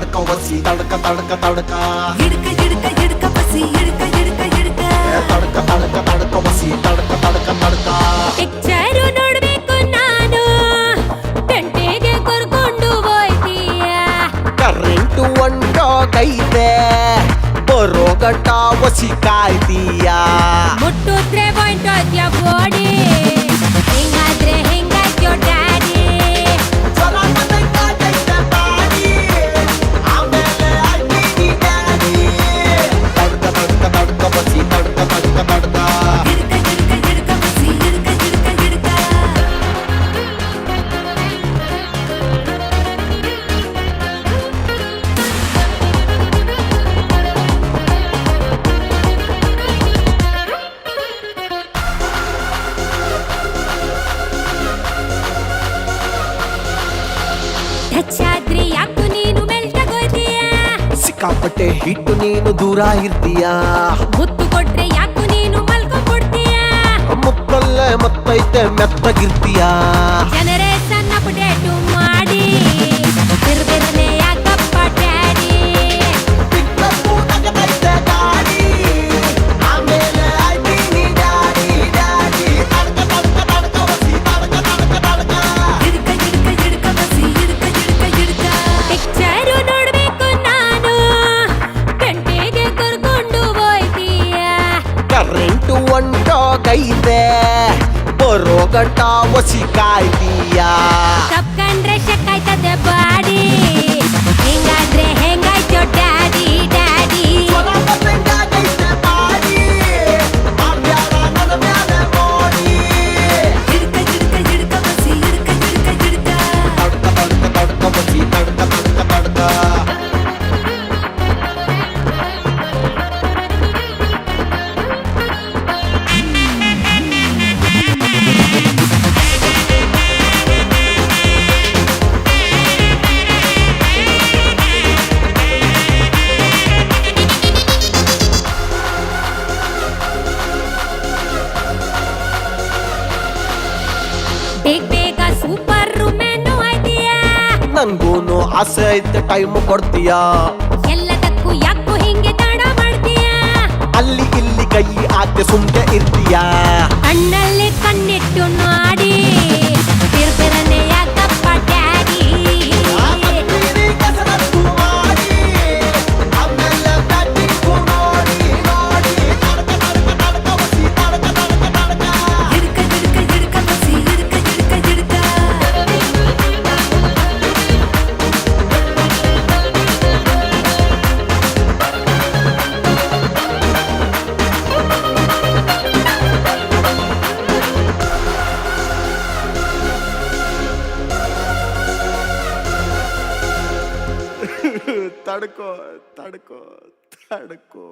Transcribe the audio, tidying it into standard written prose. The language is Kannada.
ತಡ್ಕ ಒಸಿ ತಡ್ಕ ತಡ್ಕ ತಡ್ಕ ಹಿಡ್ಕ ಹಿಡ್ಕ ಹಿಡ್ಕ ಬಸಿ ಹಿಡ್ಕ ಹಿಡ್ಕ ಹಿಡ್ಕ ತಡ್ಕ ತಡ್ಕ ತಡ್ಕ ಒಸಿ ತಡ್ಕ ತಡ್ಕ ತಡ್ಕ ಪಿಕ್ಚರು ನೋಡ್ಬೇಕು ನಾನು ಗಂಟೆಗೆ ಕರ್ಕೊಂಡು ಹೋಯ್ತೀಯ ಕರೆಂಟು ಹೊಂಟೋಗೈತೆ ಬರೋ ಗಂಟ ಒಸಿ ಕಾಯ್ತೀಯ ಮುಟ್ಟಿದ್ರೆ ಪಾಯಿಂಟ್ ಹೋದ್ಯ ಬಾಡಿ ಹಿಂಗಾದ್ರೆ ಹೆಂಗಾಯ್ತೋ ಡ್ಯಾಡಿ ತಡ್ಕ ತಡ್ಕ ತಡ್ಕ ಒಸಿ ತಡ್ಕ ತಡ್ಕ ತಡ್ಕ ಹಿಡ್ಕ ಹಿಡ್ಕ ಹಿಡ್ಕ ಬಸಿ ಹಿಡ್ಕ ಹಿಡ್ಕ ಹಿಡ್ಕ ಟಚ್ಚಾದ್ರೆ ಯಾಕು ನೀನು ಮೆಲ್ಟಗೋತೀಯ ಸಿಕ್ಕಾಪಟ್ಟೆ ಹಿಟ್ಟು ನೀನು ದೂರ ಇರ್ತೀಯ ಮುತ್ತು ಕೊಟ್ರೆ ಯಾಕು ನೀನು ಮಲ್ಕೊಂಡ್ಬಿಡ್ತೀಯ ಮುತ್ತಲ್ಲೇ ಮತ್ತೈತೆ ಮೆತ್ತಗಿರ್ತೀಯ ಜನರೇ ಸಣ್ಣ ಪುಟೇಟು ಮಾಡಿ ತಿರ್ಬಿರ್ನೆ ಯಾಕಪ್ಪ ಡ್ಯಾಡಿ ಹಿಡ್ಕ ಹಿಡ್ಕ ಹಿಡ್ಕ ಬಸಿ ಹಿಡ್ಕ ಹಿಡ್ಕ ಹಿಡ್ಕ ಪಿಕ್ಚರು ನೋಡ್ಬೇಕು ನಾನು ಗಂಟೆಗೆ ಕರ್ಕೊಂಡು ಹೋಯ್ತೀಯ ಕರೆಂಟು ಹೊಂಟೋಗೈತೆ ಬರೋ ಗಂಟ ಒಸಿ ಕಾಯ್ತೀಯ ತಪ್ಕಂಡ್ರೆ ಶಕ್ಕಾಯ್ತದೆ ಬಾಡಿ ಹಿಂಗಾದ್ರೆ ಹೆಂಗಾಯ್ತೋ ಡ್ಯಾಡಿ ಡ್ಯಾಡಿ ಹಿಡ್ಕ ಹಿಡ್ಕ ಹಿಡ್ಕ ಬಸಿ ಹಿಡ್ಕ ಹಿಡ್ಕ ಹಿಡ್ಕ ತಡ್ಕ ತಡ್ಕ ತಡ್ಕ ಒಸಿ ತಡ್ಕ ತಡ್ಕ ತಡ್ಕ ಬೇಗ ಬೇಗ ಸೂಪರ್ ಮೆನು ಆಯ್ತೀಯ ನನ್ಗೂನು ಆಸೆ ಐತೆ ಟೈಮ್ ಕೊಡ್ತೀಯ ಎಲ್ಲದಕ್ಕೂ ಯಾಕೋ ಹಿಂಗೆ ತಡ ಮಾಡ್ತೀಯ ಅಲ್ಲಿ ಇಲ್ಲಿ ಕೈ ಹಾಕಿ ಸುಮ್ನೆ ಇರ್ತೀಯ ಕಣ್ಣಲ್ಲಿ ಕಣ್ಣಿಟ್ಟು ನೋಡಿ ತಿರ್ಬಿರನೆ ಯಾಕಪ್ಪ ಡ್ಯಾಡಿ ಹಿಡ್ಕ ಹಿಡ್ಕ ಹಿಡ್ಕ ಬಸಿ ಹಿಡ್ಕ ಹಿಡ್ಕ ಹಿಡ್ಕ ತಡ್ಕೋ ತಡ್ಕೋ ತಡ್ಕೋ